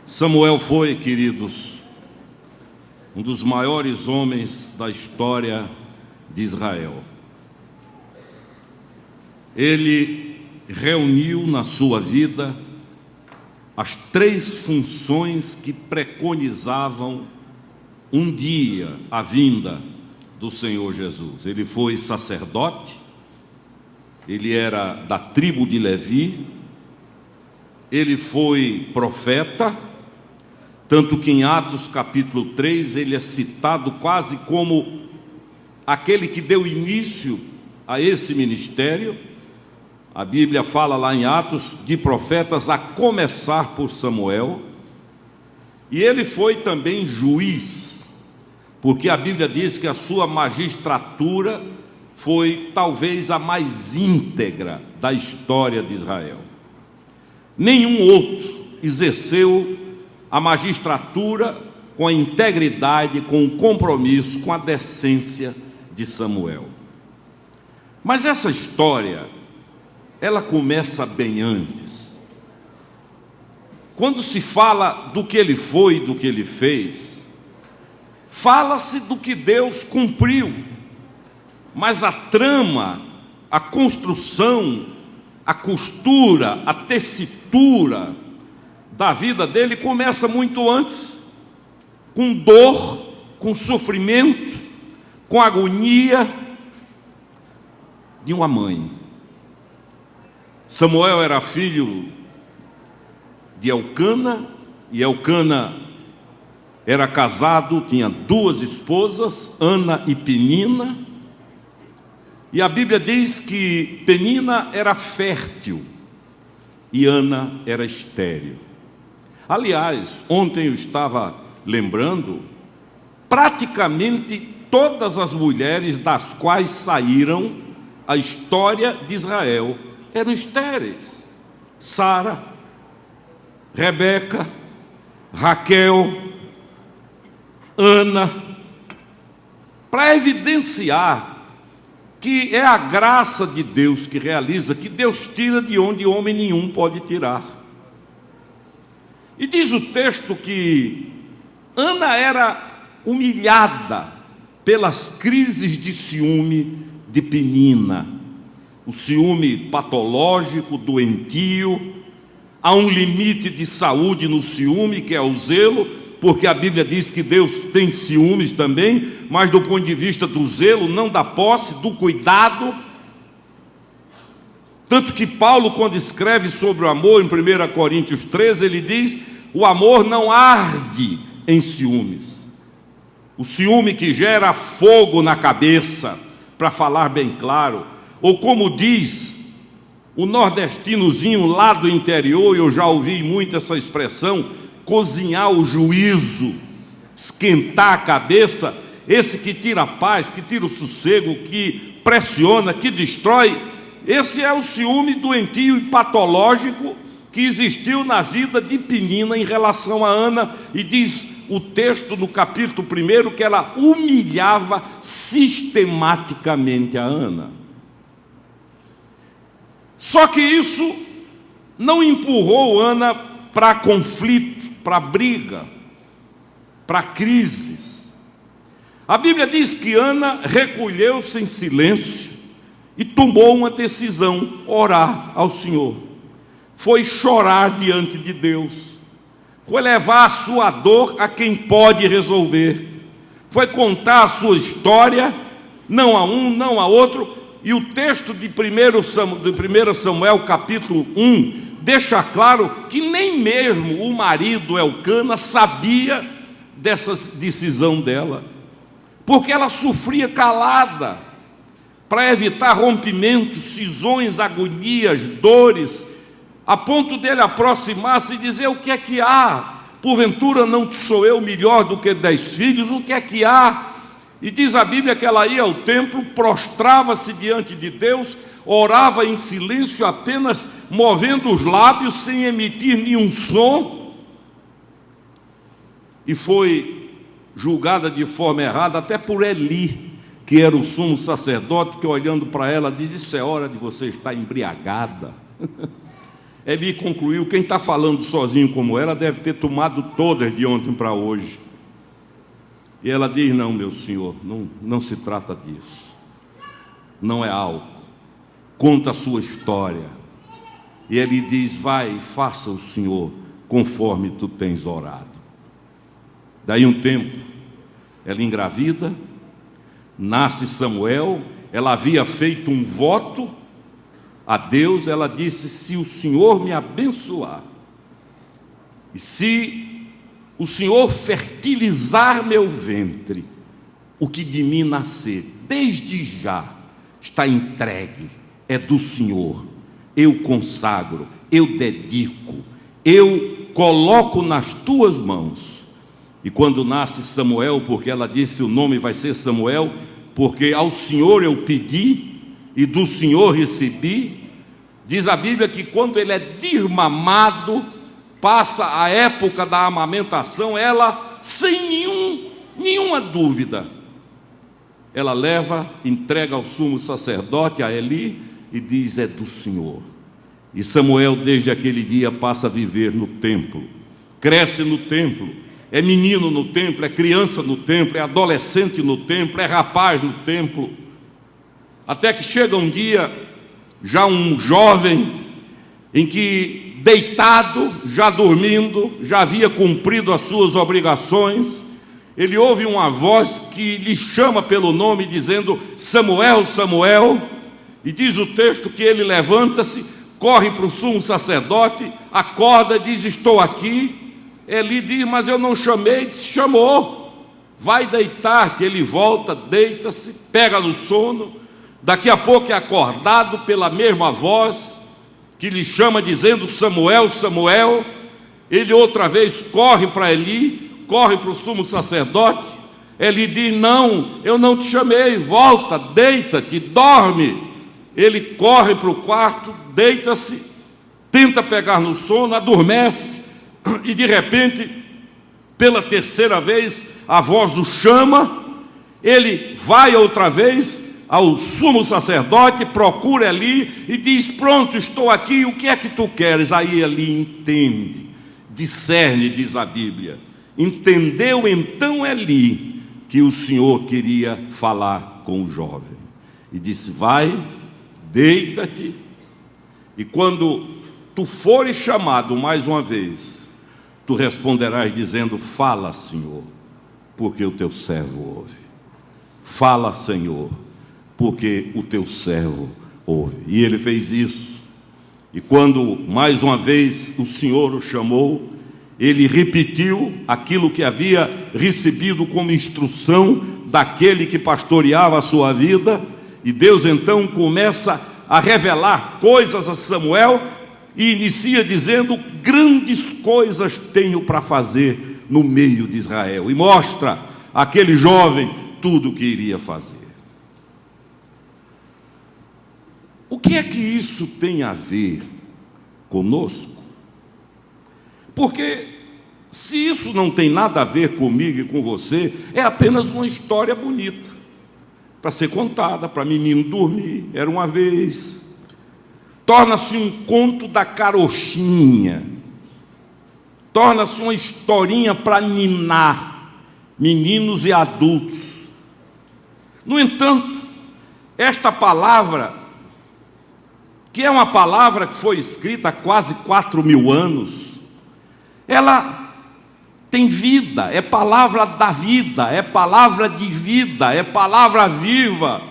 Samuel foi, queridos, um dos maiores homens da história de Israel. Ele reuniu na sua vida as três funções que preconizavam um dia a vinda do Senhor Jesus. Ele foi sacerdote, ele era da tribo de Levi, ele foi profeta, tanto que em Atos capítulo 3 ele é citado quase como aquele que deu início a esse ministério. A Bíblia fala lá em Atos de profetas, a começar por Samuel. E ele foi também juiz, porque a Bíblia diz que a sua magistratura foi talvez a mais íntegra da história de Israel. Nenhum outro exerceu a magistratura com a integridade, com o compromisso, com a decência de Samuel. Mas essa história, ela começa bem antes. Quando se fala do que ele foi, do que ele fez, fala-se do que Deus cumpriu, mas a trama, a construção, a costura, a tessitura da vida dele começa muito antes, com dor, com sofrimento, com agonia de uma mãe. Samuel era filho de Elcana, e Elcana era casado, tinha duas esposas, Ana e Penina, e a Bíblia diz que Penina era fértil e Ana era estéril. Aliás, ontem eu estava lembrando, praticamente todas as mulheres das quais saíram a história de Israel eram estéreis. Sara, Rebeca, Raquel, Ana, para evidenciar que é a graça de Deus que realiza, que Deus tira de onde homem nenhum pode tirar. E diz o texto que Ana era humilhada pelas crises de ciúme de Penina. O ciúme patológico, doentio. Há um limite de saúde no ciúme, que é o zelo, porque a Bíblia diz que Deus tem ciúmes também, mas do ponto de vista do zelo, não da posse, do cuidado. Tanto que Paulo, quando escreve sobre o amor, em 1 Coríntios 13, ele diz: o amor não arde em ciúmes. O ciúme que gera fogo na cabeça, para falar bem claro. Ou como diz o nordestinozinho lá do interior, eu já ouvi muito essa expressão, cozinhar o juízo, esquentar a cabeça, esse que tira a paz, que tira o sossego, que pressiona, que destrói. Esse é o ciúme doentio e patológico que existiu na vida de Penina em relação a Ana, e diz o texto no capítulo 1 que ela humilhava sistematicamente a Ana. Só que isso não empurrou Ana para conflito, para briga, para crises. A Bíblia diz que Ana recolheu-se em silêncio e tomou uma decisão: orar ao Senhor. Foi chorar diante de Deus, foi levar a sua dor a quem pode resolver, foi contar a sua história, não a um, não a outro. E o texto de 1 Samuel capítulo 1 deixa claro que nem mesmo o marido Elcana sabia dessa decisão dela, porque ela sofria calada, para evitar rompimentos, cisões, agonias, dores, a ponto dele aproximar-se e dizer: o que é que há? Porventura não te sou eu melhor do que 10 filhos? O que é que há? E diz a Bíblia que ela ia ao templo, prostrava-se diante de Deus, orava em silêncio, apenas movendo os lábios, sem emitir nenhum som, e foi julgada de forma errada até por Eli, que era o sumo sacerdote, que olhando para ela diz: isso é hora de você estar embriagada. Eli concluiu: quem está falando sozinho como ela deve ter tomado todas de ontem para hoje. E ela diz: não, meu senhor, não se trata disso. Não é álcool. Conta a sua história. E ele diz: vai, faça o Senhor conforme tu tens orado. Daí um tempo, ela engravida, nasce Samuel. Ela havia feito um voto a Deus. Ela disse: se o Senhor me abençoar, e se o Senhor fertilizar meu ventre, o que de mim nascer, desde já está entregue, é do Senhor. Eu consagro, eu dedico, eu coloco nas tuas mãos. E quando nasce Samuel, porque ela disse: o nome vai ser Samuel, porque ao Senhor eu pedi e do Senhor recebi. Diz a Bíblia que quando ele é desmamado, passa a época da amamentação, ela, sem nenhuma dúvida, ela leva, entrega ao sumo sacerdote, a Eli, e diz: é do Senhor. E Samuel, desde aquele dia, passa a viver no templo, cresce no templo, é menino no templo, é criança no templo, é adolescente no templo, é rapaz no templo, até que chega um dia, já um jovem, em que, deitado, já dormindo, já havia cumprido as suas obrigações, ele ouve uma voz que lhe chama pelo nome, dizendo: Samuel, Samuel. E diz o texto que ele levanta-se, corre para o sumo sacerdote, acorda, diz: estou aqui. Eli diz: mas eu não chamei. Diz: chamou, vai deitar-te. Ele volta, deita-se, pega no sono. Daqui a pouco é acordado pela mesma voz que lhe chama, dizendo: Samuel, Samuel. Ele outra vez corre para Eli, corre para o sumo sacerdote. Eli diz: não, eu não te chamei, volta, deita-te, dorme. Ele corre para o quarto, deita-se, tenta pegar no sono, adormece, e de repente, pela terceira vez, a voz o chama. Ele vai outra vez ao sumo sacerdote, procura Eli e diz: pronto, estou aqui, o que é que tu queres? Aí Eli entende, discerne, diz a Bíblia. Entendeu então Eli que o Senhor queria falar com o jovem, e disse: vai, deita-te, e quando tu fores chamado mais uma vez, tu responderás dizendo: fala, Senhor, porque o teu servo ouve. Fala, Senhor, porque o teu servo ouve. E ele fez isso. E quando mais uma vez o Senhor o chamou, ele repetiu aquilo que havia recebido como instrução daquele que pastoreava a sua vida. E Deus então começa a revelar coisas a Samuel e inicia dizendo: grandes coisas tenho para fazer no meio de Israel. E mostra àquele jovem tudo o que iria fazer. O que é que isso tem a ver conosco? Porque se isso não tem nada a ver comigo e com você, é apenas uma história bonita para ser contada, para menino dormir. Era uma vez. Torna-se um conto da carochinha, torna-se uma historinha para ninar meninos e adultos. No entanto, esta palavra, que é uma palavra que foi escrita há quase 4.000 anos, ela tem vida, é palavra da vida, é palavra de vida, é palavra viva,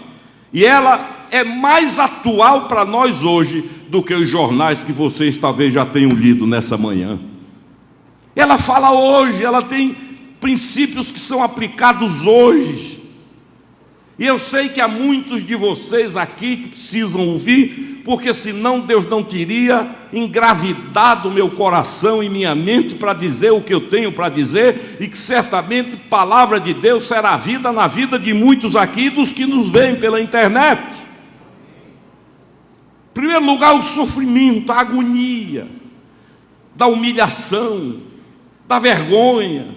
e ela é mais atual para nós hoje do que os jornais que vocês talvez já tenham lido nessa manhã. Ela fala hoje, ela tem princípios que são aplicados hoje. E eu sei que há muitos de vocês aqui que precisam ouvir, porque senão Deus não teria engravidado meu coração e minha mente para dizer o que eu tenho para dizer, e que certamente a palavra de Deus será vida na vida de muitos aqui, dos que nos veem pela internet. Em primeiro lugar, o sofrimento, a agonia, da humilhação, da vergonha,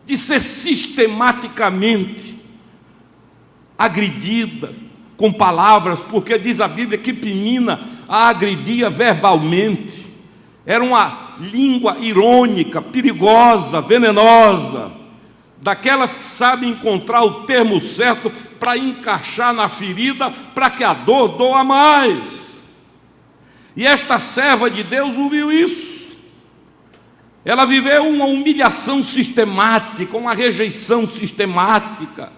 de ser sistematicamente agredida com palavras, porque diz a Bíblia que Penina a agredia verbalmente. Era uma língua irônica, perigosa, venenosa, daquelas que sabem encontrar o termo certo para encaixar na ferida, para que a dor doa mais. E esta serva de Deus ouviu isso. Ela viveu uma humilhação sistemática, uma rejeição sistemática.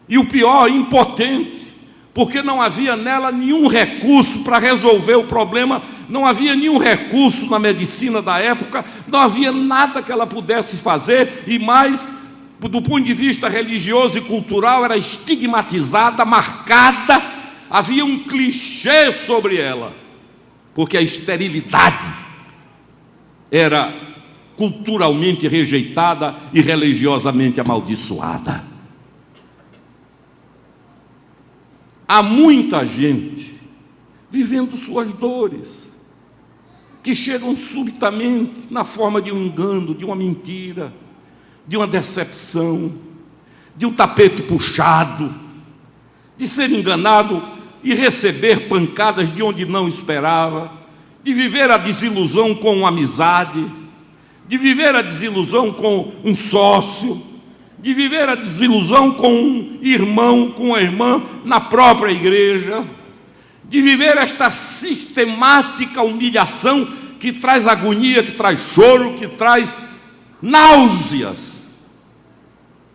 E o pior, impotente, porque não havia nela nenhum recurso para resolver o problema, não havia nenhum recurso na medicina da época, não havia nada que ela pudesse fazer, e mais, do ponto de vista religioso e cultural, era estigmatizada, marcada, havia um clichê sobre ela, porque a esterilidade era culturalmente rejeitada e religiosamente amaldiçoada. Há muita gente vivendo suas dores, que chegam subitamente na forma de um engano, de uma mentira, de uma decepção, de um tapete puxado, de ser enganado e receber pancadas de onde não esperava, de viver a desilusão com uma amizade, de viver a desilusão com um sócio, de viver a desilusão com um irmão, com uma irmã na própria igreja, de viver esta sistemática humilhação que traz agonia, que traz choro, que traz náuseas,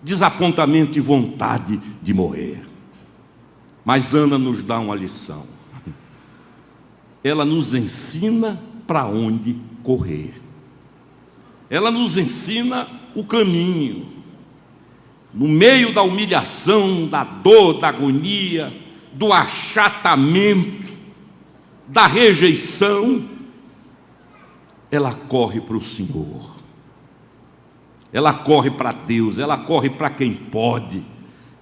desapontamento e vontade de morrer. Mas Ana nos dá uma lição. Ela nos ensina para onde correr. Ela nos ensina o caminho. No meio da humilhação, da dor, da agonia, do achatamento, da rejeição, ela corre para o Senhor. Ela corre para Deus, ela corre para quem pode,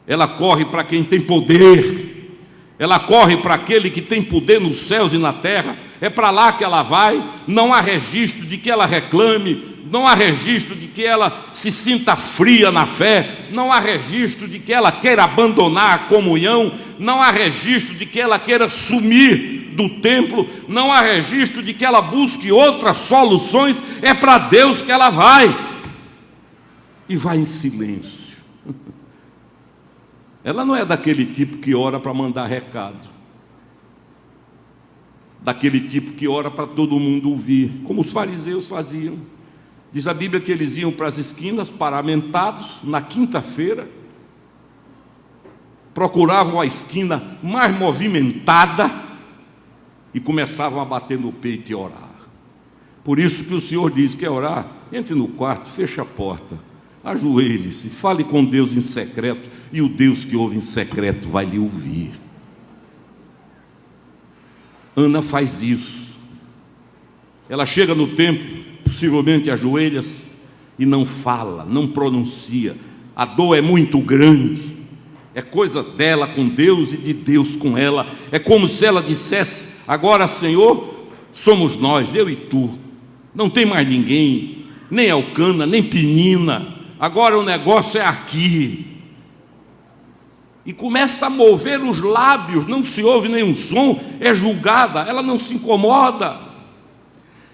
ela corre para quem tem poder, ela corre para aquele que tem poder nos céus e na terra. É para lá que ela vai. Não há registro de que ela reclame, não há registro de que ela se sinta fria na fé, não há registro de que ela queira abandonar a comunhão, não há registro de que ela queira sumir do templo, não há registro de que ela busque outras soluções. É para Deus que ela vai, e vai em silêncio. Ela não é daquele tipo que ora para mandar recado, daquele tipo que ora para todo mundo ouvir, como os fariseus faziam. Diz a Bíblia que eles iam para as esquinas, paramentados, na quinta-feira, procuravam a esquina mais movimentada e começavam a bater no peito e orar. Por isso que o Senhor diz: quer orar? Entre no quarto, feche a porta, ajoelhe-se, fale com Deus em secreto, e o Deus que ouve em secreto vai lhe ouvir. Ana faz isso. Ela chega no templo, possivelmente ajoelha-se e não fala, não pronuncia. A dor é muito grande, é coisa dela com Deus e de Deus com ela. É como se ela dissesse: agora, Senhor, somos nós, eu e tu, não tem mais ninguém, nem Elcana, nem Penina, agora o negócio é aqui. E começa a mover os lábios, não se ouve nenhum som, é julgada, ela não se incomoda.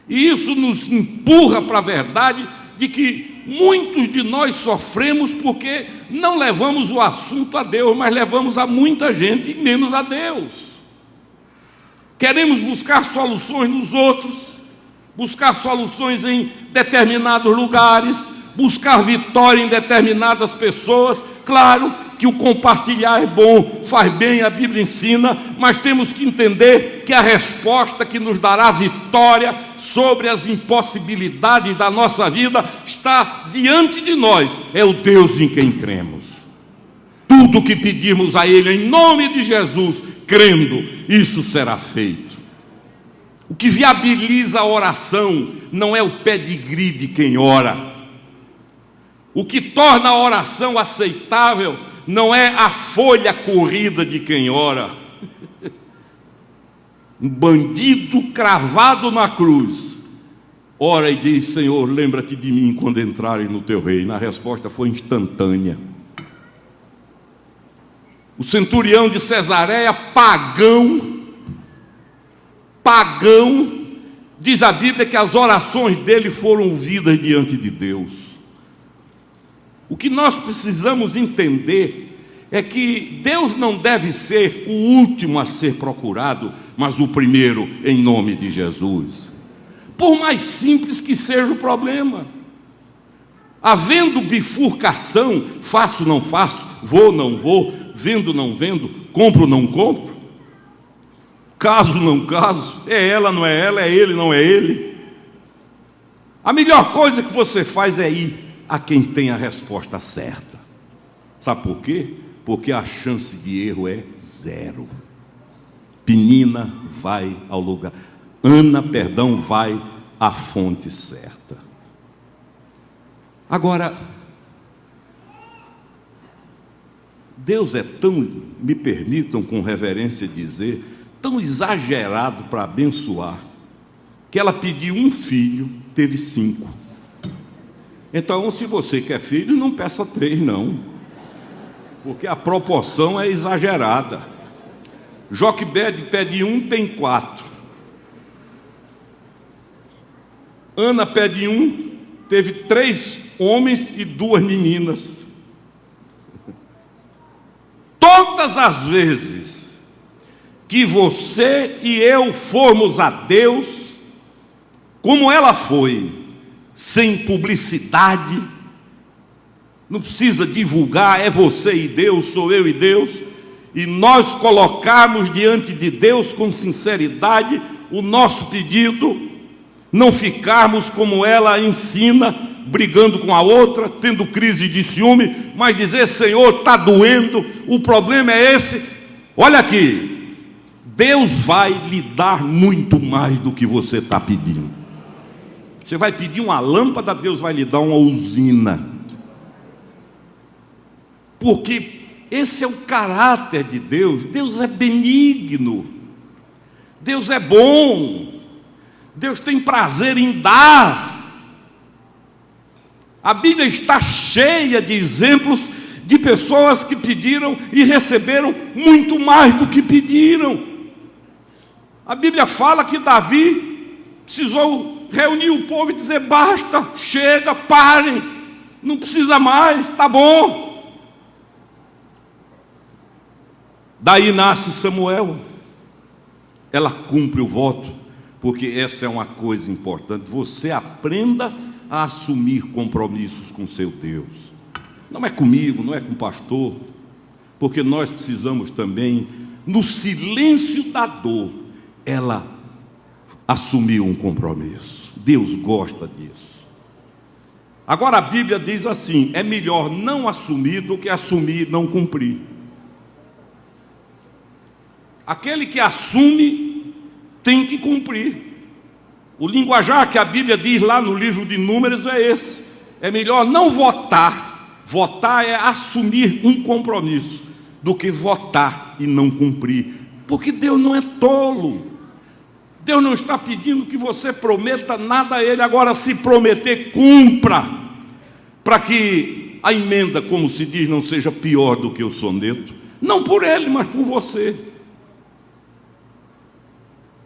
E isso nos empurra para a verdade de que muitos de nós sofremos porque não levamos o assunto a Deus, mas levamos a muita gente e menos a Deus. Queremos buscar soluções nos outros, buscar soluções em determinados lugares, buscar vitória em determinadas pessoas. Claro que o compartilhar é bom, faz bem, a Bíblia ensina, mas temos que entender que a resposta que nos dará vitória sobre as impossibilidades da nossa vida está diante de nós, é o Deus em quem cremos. Tudo que pedirmos a Ele em nome de Jesus, crendo, isso será feito. O que viabiliza a oração não é o pedigree de quem ora. O que torna a oração aceitável não é a folha corrida de quem ora. Um bandido cravado na cruz ora e diz: Senhor, lembra-te de mim quando entrares no teu reino. A resposta foi instantânea. O centurião de Cesareia, pagão, Diz a Bíblia que as orações dele foram ouvidas diante de Deus. O que nós precisamos entender é que Deus não deve ser o último a ser procurado, mas o primeiro, em nome de Jesus. Por mais simples que seja o problema, havendo bifurcação, faço, não faço, vou, não vou, vendo, não vendo, compro, não compro, caso, não caso, é ela, não é ela, é ele, não é ele. A melhor coisa que você faz é ir a quem tem a resposta certa. Sabe por quê? Porque a chance de erro é zero. Penina vai ao lugar, Ana, vai à fonte certa. Agora, Deus é tão, me permitam com reverência dizer, tão exagerado para abençoar, que ela pediu um filho, teve 5. Então, se você quer filho, não peça 3, não, porque a proporção é exagerada. Joquebede pede 1, tem 4. Ana pede 1, teve 3 homens e 2 meninas. Todas as vezes que você e eu formos a Deus, como ela foi, sem publicidade, não precisa divulgar, é você e Deus, sou eu e Deus, e nós colocarmos diante de Deus com sinceridade o nosso pedido, não ficarmos como ela ensina, brigando com a outra, tendo crise de ciúme, mas dizer: Senhor, está doendo, o problema é esse. Olha aqui, Deus vai lhe dar muito mais do que você está pedindo. Você vai pedir uma lâmpada, Deus vai lhe dar uma usina, porque esse é o caráter de Deus. Deus é benigno, Deus é bom, Deus tem prazer em dar. A Bíblia está cheia de exemplos de pessoas que pediram e receberam muito mais do que pediram. A Bíblia fala que Davi precisou reunir o povo e dizer: basta, chega, parem, não precisa mais, está bom. Daí nasce Samuel. Ela cumpre o voto, porque essa é uma coisa importante. Você aprenda a assumir compromissos com seu Deus. Não é comigo, não é com o pastor, porque nós precisamos também, no silêncio da dor, ela assumiu um compromisso. Deus gosta disso. Agora a Bíblia diz assim: é melhor não assumir do que assumir e não cumprir. Aquele que assume tem que cumprir. O linguajar que a Bíblia diz lá no livro de Números é esse: é melhor não votar. Votar é assumir um compromisso, do que votar e não cumprir. Porque Deus não é tolo. Deus não está pedindo que você prometa nada a Ele. Agora, se prometer, cumpra, para que a emenda, como se diz, não seja pior do que o soneto. Não por Ele, mas por você.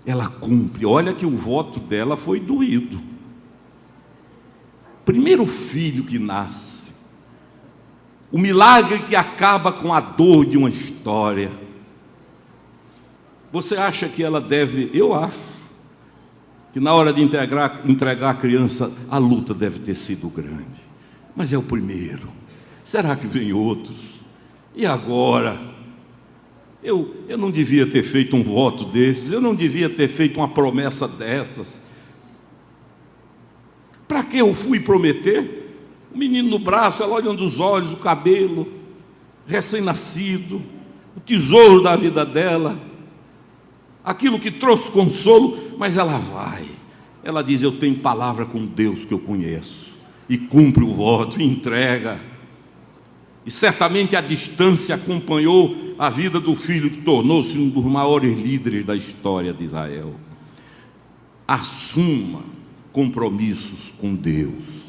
Ela cumpre. Olha que o voto dela foi doído. Primeiro filho que nasce, o milagre que acaba com a dor de uma história. Você acha que ela deve? Eu acho que na hora de entregar a criança, a luta deve ter sido grande. Mas é o primeiro. Será que vem outros? E agora? Eu não devia ter feito um voto desses, eu não devia ter feito uma promessa dessas. Para que eu fui prometer? O menino no braço, ela olhando os olhos, o cabelo, recém-nascido, o tesouro da vida dela, aquilo que trouxe consolo, mas ela vai. Ela diz: eu tenho palavra com Deus que eu conheço, e cumpre o voto, e entrega. E certamente a distância acompanhou a vida do filho, que tornou-se um dos maiores líderes da história de Israel. Assuma compromissos com Deus.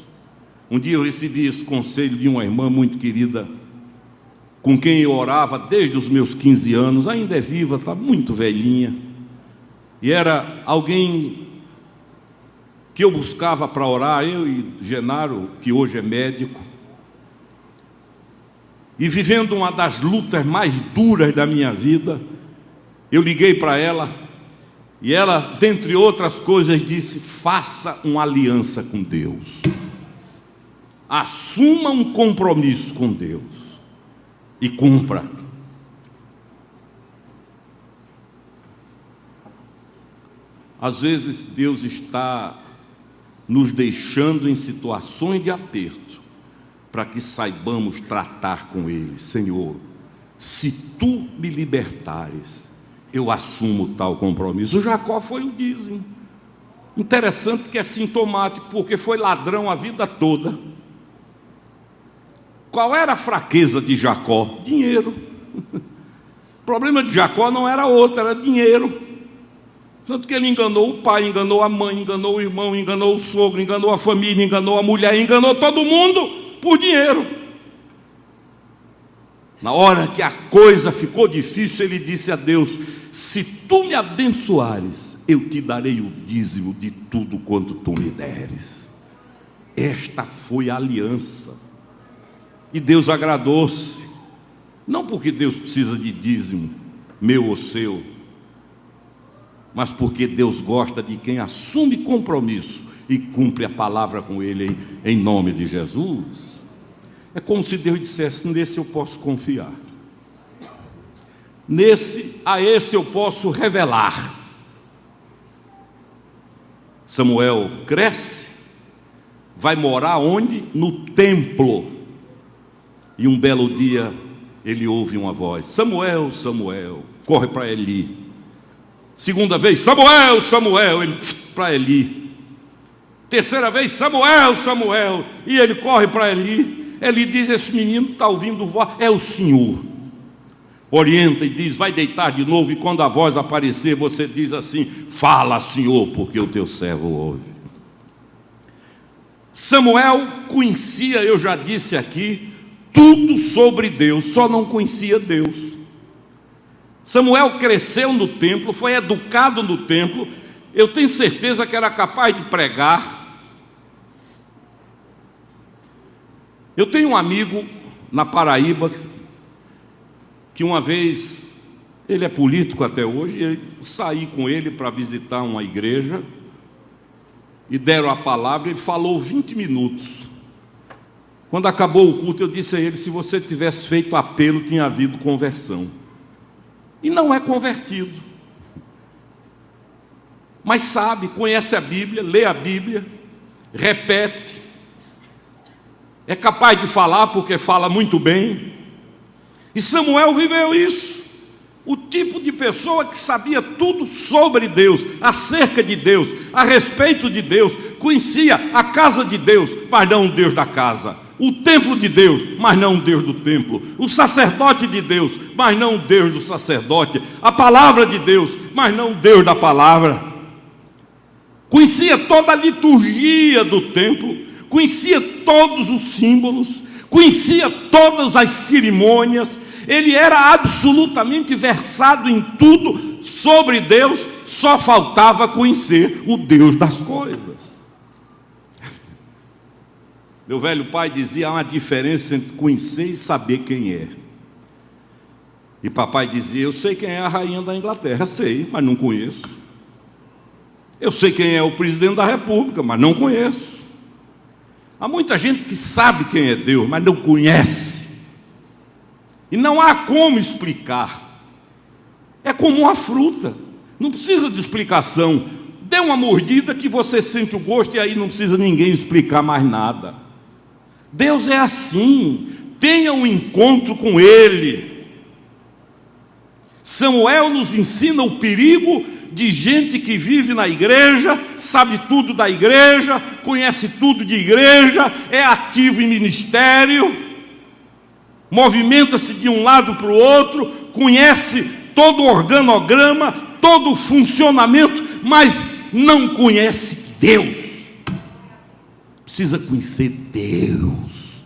Um dia eu recebi esse conselho de uma irmã muito querida, com quem eu orava desde os meus 15 anos, ainda é viva, está muito velhinha, e era alguém que eu buscava para orar, eu e Genaro, que hoje é médico, e vivendo uma das lutas mais duras da minha vida, eu liguei para ela, e ela, dentre outras coisas, disse: faça uma aliança com Deus, assuma um compromisso com Deus e cumpra. Às vezes Deus está nos deixando em situações de aperto, para que saibamos tratar com Ele. Senhor, se Tu me libertares, eu assumo tal compromisso. O Jacó foi o dízimo. Interessante que é sintomático, porque foi ladrão a vida toda. Qual era a fraqueza de Jacó? Dinheiro. O problema de Jacó não era outro, era dinheiro. Tanto que ele enganou o pai, enganou a mãe, enganou o irmão, enganou o sogro, enganou a família, enganou a mulher, enganou todo mundo por dinheiro. Na hora que a coisa ficou difícil, ele disse a Deus: se Tu me abençoares, eu te darei o dízimo de tudo quanto Tu me deres. Esta foi a aliança. E Deus agradou-se. Não porque Deus precisa de dízimo, meu ou seu, mas porque Deus gosta de quem assume compromisso e cumpre a palavra com Ele em nome de Jesus. É como se Deus dissesse: nesse eu posso confiar, a esse eu posso revelar. Samuel cresce, vai morar onde? No templo. E um belo dia ele ouve uma voz: Samuel, Samuel. Corre para Eli. Segunda vez: Samuel, Samuel. Ele para Eli. Terceira vez: Samuel, Samuel. E ele corre para Eli. Eli diz: esse menino está ouvindo voz, é o Senhor. Orienta e diz: vai deitar de novo, e quando a voz aparecer, você diz assim: fala, Senhor, porque o teu servo ouve. Samuel conhecia, eu já disse aqui, tudo sobre Deus, só não conhecia Deus. Samuel cresceu no templo, foi educado no templo. Eu tenho certeza que era capaz de pregar. Eu tenho um amigo na Paraíba, que uma vez, ele é político até hoje, eu saí com ele para visitar uma igreja, e deram a palavra, ele falou 20 minutos. Quando acabou o culto, eu disse a ele: se você tivesse feito apelo, tinha havido conversão. E não é convertido, mas sabe, conhece a Bíblia, lê a Bíblia, repete, é capaz de falar porque fala muito bem. E Samuel viveu isso. O tipo de pessoa que sabia tudo sobre Deus, acerca de Deus, a respeito de Deus, conhecia a casa de Deus, mas não o Deus da casa, o templo de Deus, mas não o Deus do templo, o sacerdote de Deus, mas não o Deus do sacerdote, a palavra de Deus, mas não o Deus da palavra. Conhecia toda a liturgia do templo, conhecia todos os símbolos, conhecia todas as cerimônias. Ele era absolutamente versado em tudo sobre Deus, só faltava conhecer o Deus das coisas. Meu velho pai dizia: há uma diferença entre conhecer e saber quem é. E papai dizia: eu sei quem é a rainha da Inglaterra, sei, mas não conheço. Eu sei quem é o presidente da República, mas não conheço. Há muita gente que sabe quem é Deus, mas não conhece. E não há como explicar. É como uma fruta, não precisa de explicação. Dê uma mordida que você sente o gosto, e aí não precisa ninguém explicar mais nada. Deus é assim, tenha um encontro com Ele. Samuel nos ensina o perigo de gente que vive na igreja, sabe tudo da igreja, conhece tudo de igreja, é ativo em ministério, movimenta-se de um lado para o outro, conhece todo o organograma, todo o funcionamento, mas não conhece Deus. Precisa conhecer Deus,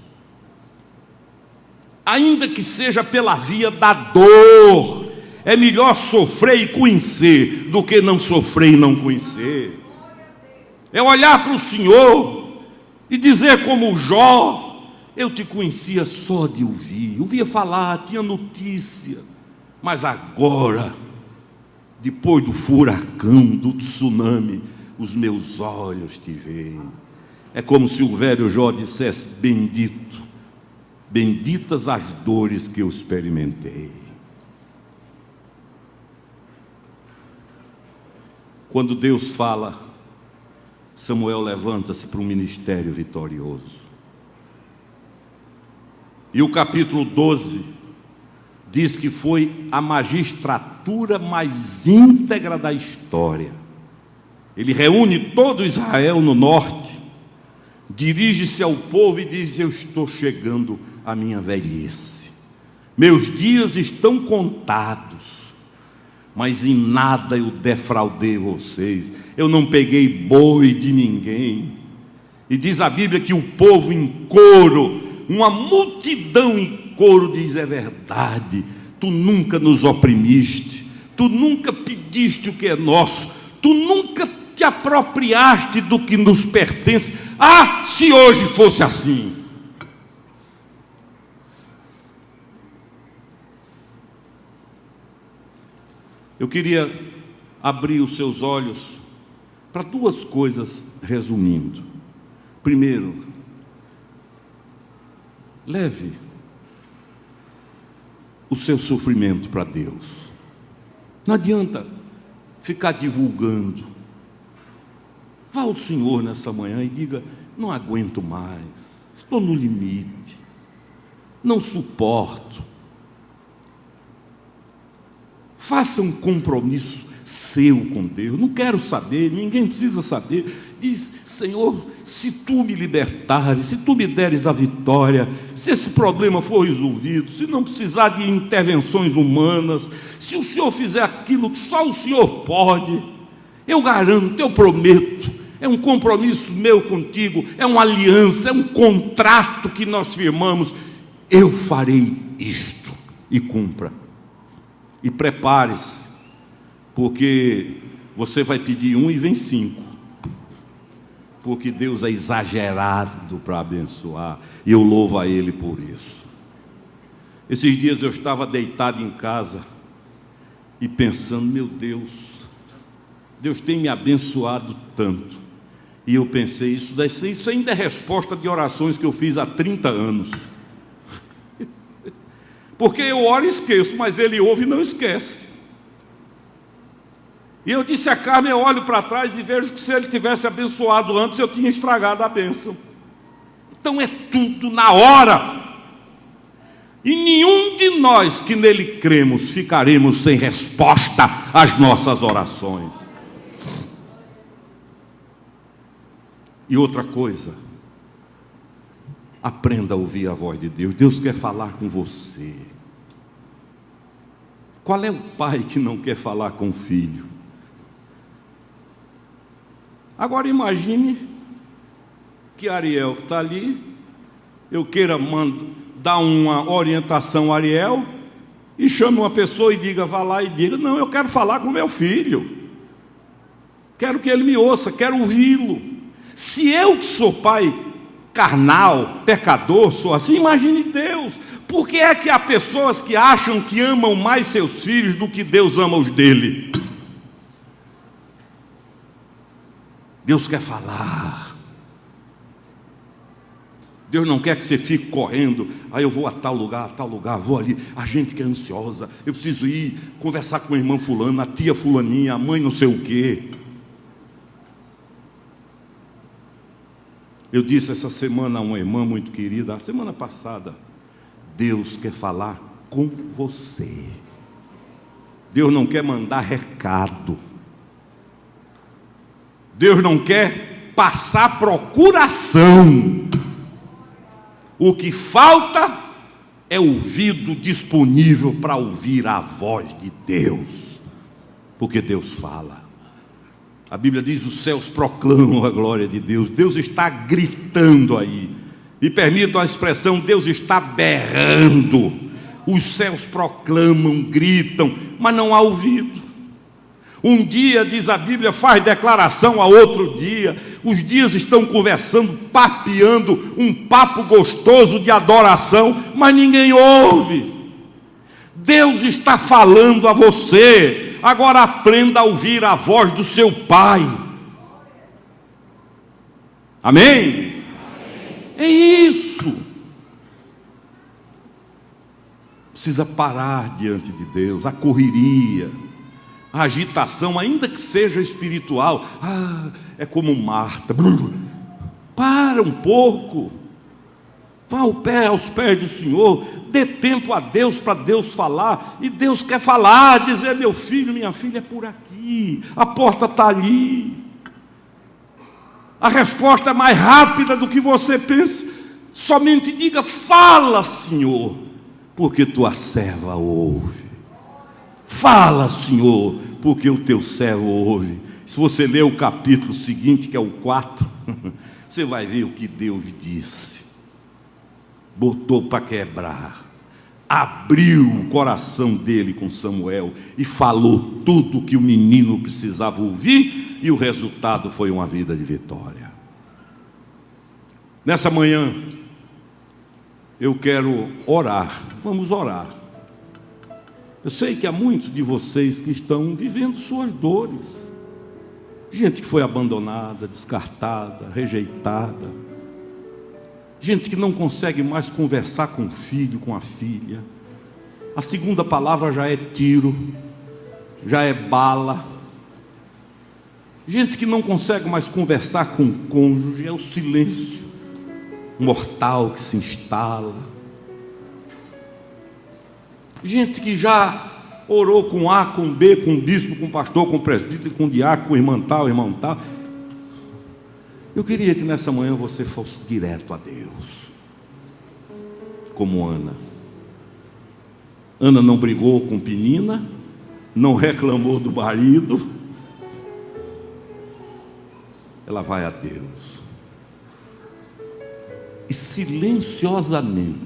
ainda que seja pela via da dor. É melhor sofrer e conhecer do que não sofrer e não conhecer. É olhar para o Senhor e dizer como Jó: eu te conhecia só de ouvia falar, tinha notícia, mas agora, depois do furacão, do tsunami, os meus olhos te veem. É como se o velho Jó dissesse: bendito, benditas as dores que eu experimentei. Quando Deus fala, Samuel levanta-se para um ministério vitorioso. E o capítulo 12 diz que foi a magistratura mais íntegra da história. Ele reúne todo Israel no norte, dirige-se ao povo e diz: eu estou chegando à minha velhice, meus dias estão contados, mas em nada eu defraudei vocês, eu não peguei boi de ninguém. E diz a Bíblia que o povo em coro, uma multidão em coro, diz: é verdade, tu nunca nos oprimiste, tu nunca pediste o que é nosso, tu nunca te apropriaste do que nos pertence. Ah, se hoje fosse assim! Eu queria abrir os seus olhos para duas coisas, resumindo. Primeiro, leve o seu sofrimento para Deus. Não adianta ficar divulgando. Vá ao Senhor nessa manhã e diga: não aguento mais, estou no limite, não suporto. Faça um compromisso seu com Deus. Não quero saber, ninguém precisa saber. Diz: Senhor, se tu me libertares, se tu me deres a vitória, se esse problema for resolvido, se não precisar de intervenções humanas, se o Senhor fizer aquilo que só o Senhor pode, eu garanto, eu prometo, é um compromisso meu contigo, é uma aliança, é um contrato que nós firmamos, eu farei isto. E cumpra. E prepare-se, porque você vai pedir um e vem 5, porque Deus é exagerado para abençoar, e eu louvo a Ele por isso. Esses dias eu estava deitado em casa e pensando: meu Deus, Deus tem me abençoado tanto. E eu pensei: isso ainda é resposta de orações que eu fiz há 30 anos. Porque eu oro e esqueço, mas Ele ouve e não esquece. E eu disse a Carmen: eu olho para trás e vejo que se Ele tivesse abençoado antes, eu tinha estragado a bênção. Então é tudo na hora. E nenhum de nós que nele cremos ficaremos sem resposta às nossas orações. E outra coisa, aprenda a ouvir a voz de Deus. Deus quer falar com você. Qual é o pai que não quer falar com o filho? Agora imagine que Ariel, que está ali, eu queira dar uma orientação a Ariel, e chame uma pessoa e diga: vá lá e diga: não, eu quero falar com meu filho, quero que ele me ouça, quero ouvi-lo. Se eu que sou pai carnal, pecador, sou assim, imagine Deus. Por que é que há pessoas que acham que amam mais seus filhos do que Deus ama os dele? Deus quer falar. Deus não quer que você fique correndo: aí eu vou a tal lugar, vou ali. A gente que é ansiosa, eu preciso ir conversar com a irmã fulana, a tia fulaninha, a mãe não sei o quê. Eu disse essa semana a uma irmã muito querida, a semana passada: Deus quer falar com você. Deus não quer mandar recado. Deus não quer passar procuração. O que falta é ouvido disponível para ouvir a voz de Deus. Porque Deus fala. A Bíblia diz: os céus proclamam a glória de Deus. Deus está gritando aí. Me permitam a expressão: Deus está berrando. Os céus proclamam, gritam, mas não há ouvido. Um dia, diz a Bíblia, faz declaração a outro dia. Os dias estão conversando, papeando, um papo gostoso de adoração, mas ninguém ouve. Deus está falando a você. Agora aprenda a ouvir a voz do seu Pai. Amém? É isso. Precisa parar diante de Deus, a correria, a agitação, ainda que seja espiritual. É como Marta. Para um pouco. Vá aos pés do Senhor. Dê tempo a Deus para Deus falar. E Deus quer falar, dizer: meu filho, minha filha, é por aqui. A porta está ali. A resposta é mais rápida do que você pensa. Somente diga: fala, Senhor, porque tua serva ouve. Fala, Senhor, porque o teu servo ouve. Se você ler o capítulo seguinte, que é o 4, você vai ver o que Deus disse. Botou para quebrar, abriu o coração dele com Samuel e falou tudo o que o menino precisava ouvir, e o resultado foi uma vida de vitória. Nessa manhã, eu quero orar. Vamos orar. Eu sei que há muitos de vocês que estão vivendo suas dores. Gente que foi abandonada, descartada, rejeitada. Gente que não consegue mais conversar com o filho, com a filha. A segunda palavra já é tiro, já é bala. Gente que não consegue mais conversar com o cônjuge, é o silêncio mortal que se instala. Gente que já orou com A, com B, com bispo, com pastor, com presbítero, com diácono, com irmão tal. Eu queria que nessa manhã você fosse direto a Deus, como Ana. Ana não brigou com Penina, não reclamou do marido. Ela vai a Deus e silenciosamente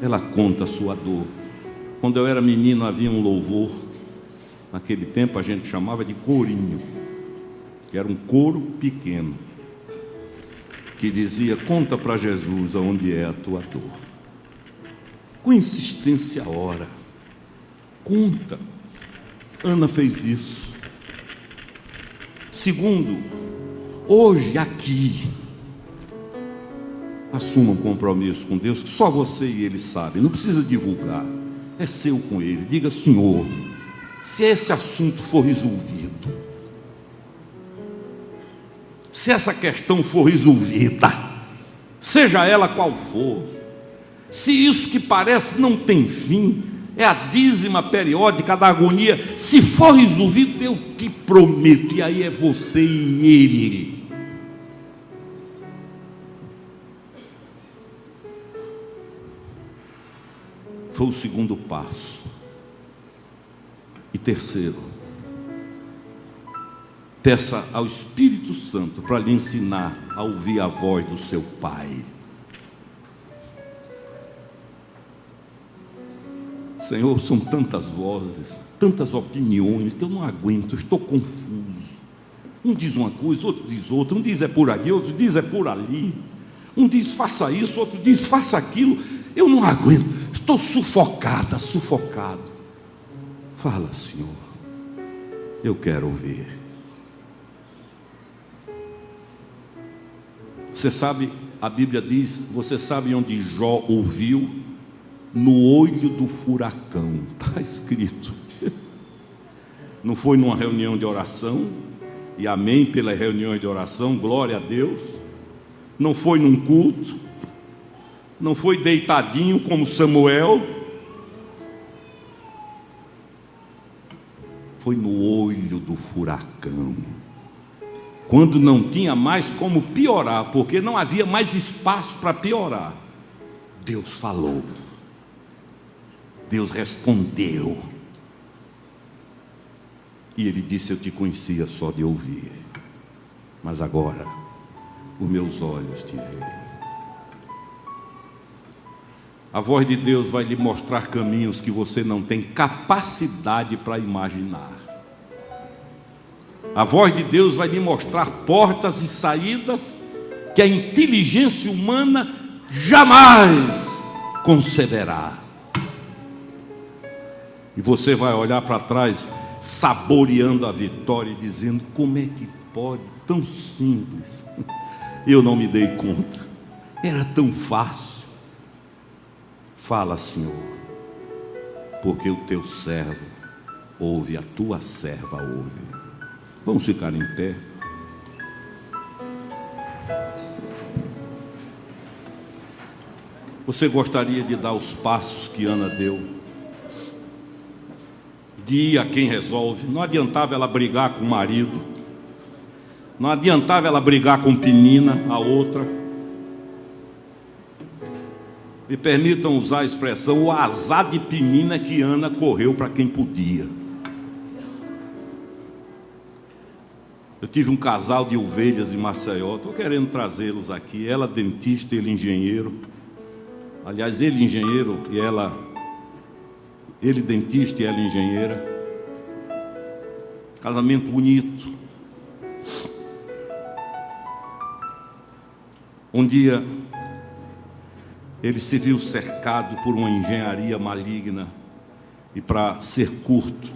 ela conta a sua dor. Quando eu era menino havia um louvor, naquele tempo a gente chamava de corinho, que era um coro pequeno, que dizia: conta para Jesus aonde é a tua dor. Com insistência ora, conta. Ana fez isso. Segundo, hoje aqui, assuma um compromisso com Deus que só você e Ele sabem, não precisa divulgar, é seu com Ele. Diga: Senhor, se esse assunto for resolvido, se essa questão for resolvida, seja ela qual for, se isso que parece não tem fim, é a dízima periódica da agonia, se for resolvido, eu te prometo, e aí é você e Ele. Foi o segundo passo. E terceiro, peça ao Espírito Santo para lhe ensinar a ouvir a voz do seu Pai. Senhor, são tantas vozes, tantas opiniões, que eu não aguento, eu estou confuso. Um diz uma coisa, outro diz outra. Um diz é por ali, outro diz é por ali. Um diz faça isso, outro diz faça aquilo. Eu não aguento, estou sufocado. Fala, Senhor, eu quero ouvir. Você sabe, a Bíblia diz, você sabe onde Jó ouviu? No olho do furacão. Está escrito. Não foi numa reunião de oração, e amém pelas reuniões de oração, glória a Deus. Não foi num culto, não foi deitadinho como Samuel, foi no olho do furacão, quando não tinha mais como piorar, porque não havia mais espaço para piorar. Deus falou, Deus respondeu, e Ele disse: eu te conhecia só de ouvir, mas agora os meus olhos te veem. A voz de Deus vai lhe mostrar caminhos que você não tem capacidade para imaginar. A voz de Deus vai lhe mostrar portas e saídas que a inteligência humana jamais conceberá. E você vai olhar para trás, saboreando a vitória e dizendo: como é que pode, tão simples, eu não me dei conta, era tão fácil. Fala, Senhor, porque o teu servo ouve, a tua serva ouve. Vamos ficar em pé. Você gostaria de dar os passos que Ana deu? De ir a quem resolve. Não adiantava ela brigar com o marido, não adiantava ela brigar com Penina, a outra. Me permitam usar a expressão: o azar de Penina que Ana correu para quem podia. Eu tive um casal de ovelhas em Maceió, estou querendo trazê-los aqui. Ela dentista, ele engenheiro. Aliás, ele engenheiro e ela... Ele dentista e ela engenheira. Casamento bonito. Um dia, ele se viu cercado por uma engenharia maligna e, para ser curto,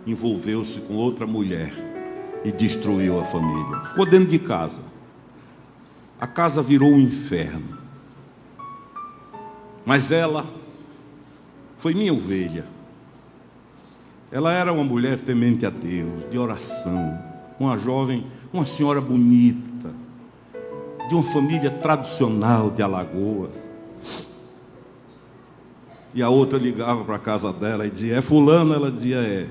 envolveu-se com outra mulher e destruiu a família. Ficou dentro de casa. A casa virou um inferno. Mas ela foi minha ovelha. Ela era uma mulher temente a Deus, de oração, uma jovem, uma senhora bonita, de uma família tradicional de Alagoas. E a outra ligava para a casa dela e dizia: é fulano? Ela dizia: é.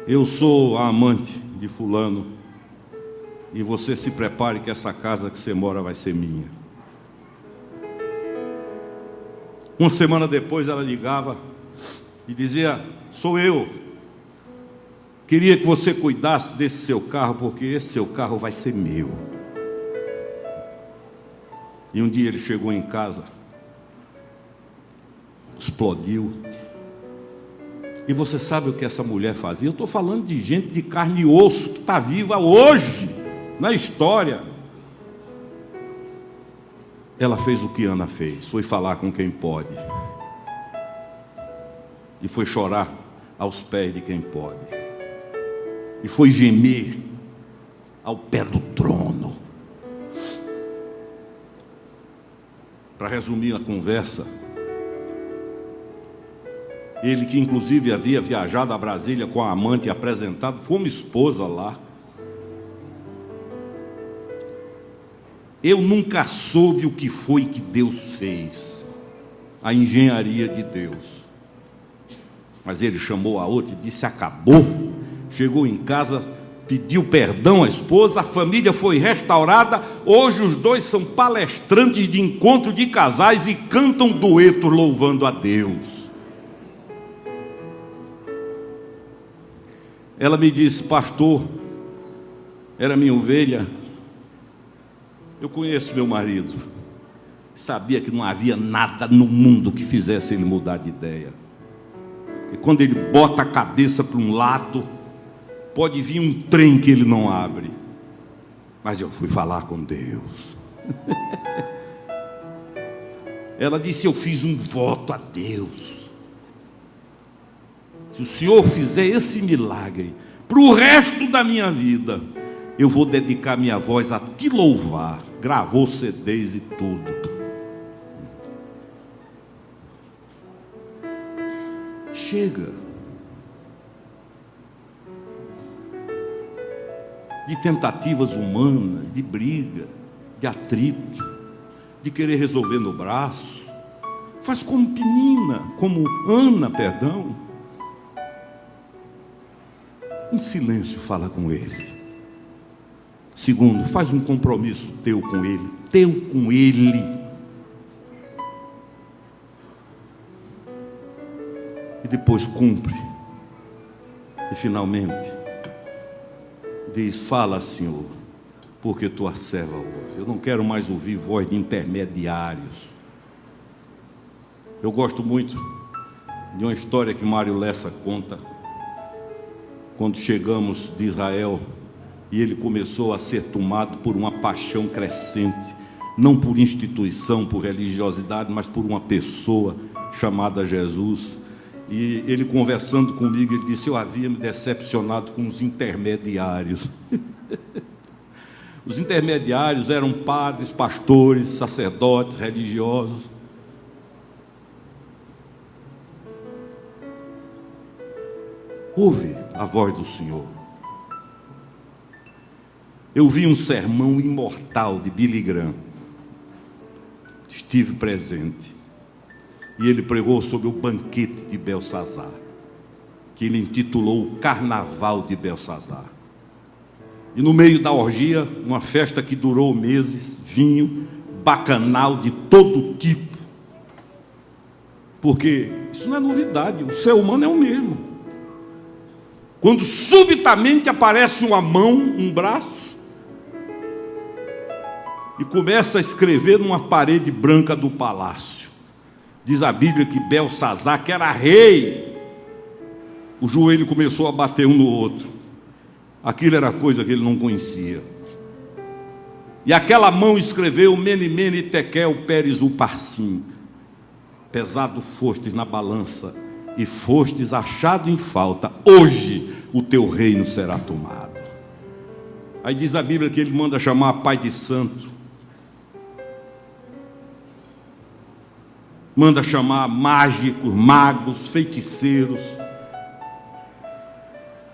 Eu sou a amante de fulano, e você se prepare que essa casa que você mora vai ser minha. Uma semana depois ela ligava e dizia: sou eu, queria que você cuidasse desse seu carro, porque esse seu carro vai ser meu. E um dia ele chegou em casa, explodiu. E você sabe o que essa mulher fazia? Eu estou falando de gente de carne e osso, que está viva hoje, na história. Ela fez o que Ana fez, foi falar com quem pode. E foi chorar aos pés de quem pode. E foi gemer ao pé do trono. Para resumir a conversa, ele, que inclusive havia viajado a Brasília com a amante e apresentado como esposa lá, eu nunca soube o que foi que Deus fez, a engenharia de Deus. Mas ele chamou a outra e disse: acabou. Chegou em casa, pediu perdão à esposa, a família foi restaurada. Hoje os dois são palestrantes de encontro de casais e cantam duetos louvando a Deus. Ela me disse: pastor, era minha ovelha. Eu conheço meu marido, sabia que não havia nada no mundo que fizesse ele mudar de ideia. E quando ele bota a cabeça para um lado, pode vir um trem que ele não abre. Mas eu fui falar com Deus. Ela disse: eu fiz um voto a Deus. Se o Senhor fizer esse milagre para o resto da minha vida, eu vou dedicar minha voz a te louvar. Gravou CDs e tudo. Chega de tentativas humanas, de briga, de atrito, de querer resolver no braço. Faz como Penina, como Ana, perdão. Em silêncio fala com ele. Segundo, faz um compromisso teu com ele. Teu com ele. E depois cumpre. E finalmente diz: fala, Senhor, porque tua serva ouve. Eu não quero mais ouvir voz de intermediários. Eu gosto muito de uma história que Mário Lessa conta, quando chegamos de Israel, e ele começou a ser tomado por uma paixão crescente, não por instituição, por religiosidade, mas por uma pessoa chamada Jesus. E ele conversando comigo, ele disse: eu havia me decepcionado com os intermediários. Os intermediários eram padres, pastores, sacerdotes, religiosos. Ouve a voz do Senhor. Eu vi um sermão imortal de Billy Graham. Estive presente. E ele pregou sobre o banquete de Belsazar, que ele intitulou o Carnaval de Belsazar. E no meio da orgia, uma festa que durou meses, vinho, bacanal de todo tipo. Porque isso não é novidade, o ser humano é o mesmo. Quando subitamente aparece uma mão, um braço, e começa a escrever numa parede branca do palácio. Diz a Bíblia que Belsazar, que era rei, o joelho começou a bater um no outro. Aquilo era coisa que ele não conhecia. E aquela mão escreveu: Mene, Mene, Tekel, Peres, Uparsim. Pesado fostes na balança, e fostes achado em falta. Hoje o teu reino será tomado. Aí diz a Bíblia que ele manda chamar pai de santo, manda chamar mágicos, magos, feiticeiros.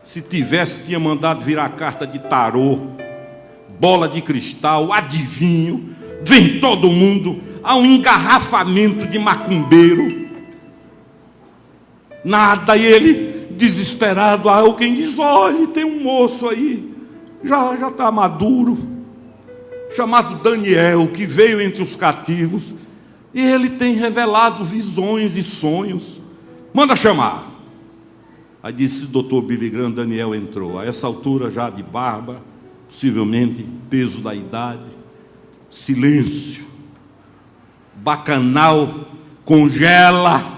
Se tivesse, tinha mandado virar carta de tarô, bola de cristal, adivinho. Vem todo mundo. Há um engarrafamento de macumbeiro. Nada. E ele, desesperado, alguém diz: olha, tem um moço aí, já está maduro, chamado Daniel, que veio entre os cativos, e ele tem revelado visões e sonhos. Manda chamar. Aí disse o doutor Billy Graham, Daniel entrou. A essa altura já de barba, possivelmente peso da idade. Silêncio. Bacanal congela.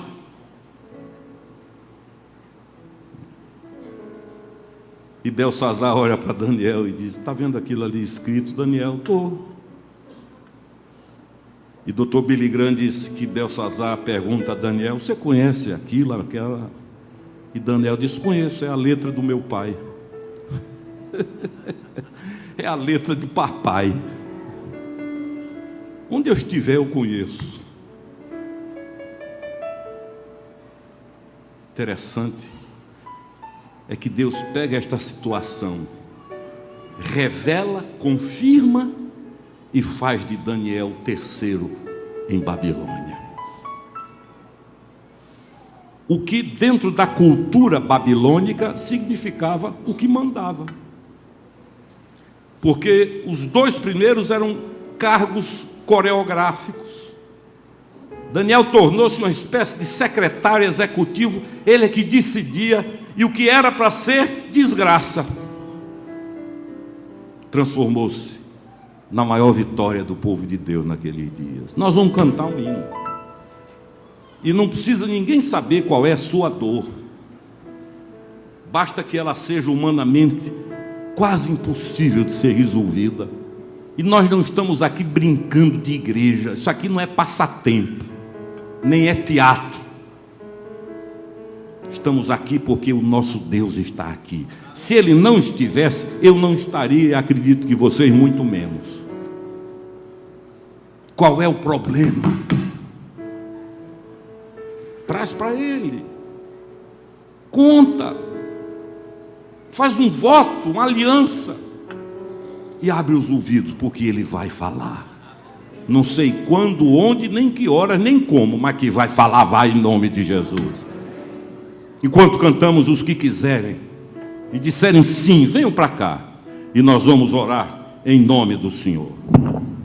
E Belsazar olha para Daniel e diz: está vendo aquilo ali escrito? Daniel: estou. E doutor Billy Graham disse que Belsazar pergunta a Daniel: você conhece aquilo, aquela? E Daniel diz: conheço, é a letra do meu pai. É a letra de papai. Onde eu estiver eu conheço. Interessante é que Deus pega esta situação, revela, confirma e faz de Daniel terceiro em Babilônia. O que dentro da cultura babilônica significava o que mandava. Porque os dois primeiros eram cargos coreográficos. Daniel tornou-se uma espécie de secretário executivo, ele é que decidia, e o que era para ser desgraça transformou-se na maior vitória do povo de Deus naqueles dias. Nós vamos cantar um hino. E não precisa ninguém saber qual é a sua dor. Basta que ela seja humanamente quase impossível de ser resolvida. E nós não estamos aqui brincando de igreja. Isso aqui não é passatempo, nem é teatro. Estamos aqui porque o nosso Deus está aqui. Se Ele não estivesse, eu não estaria, e acredito que vocês muito menos. Qual é o problema? Traz para Ele, conta, faz um voto, uma aliança, e abre os ouvidos, porque Ele vai falar. Não sei quando, onde, nem que horas, nem como, mas que vai falar, vai em nome de Jesus. Enquanto cantamos, os que quiserem e disserem sim, venham para cá, e nós vamos orar em nome do Senhor.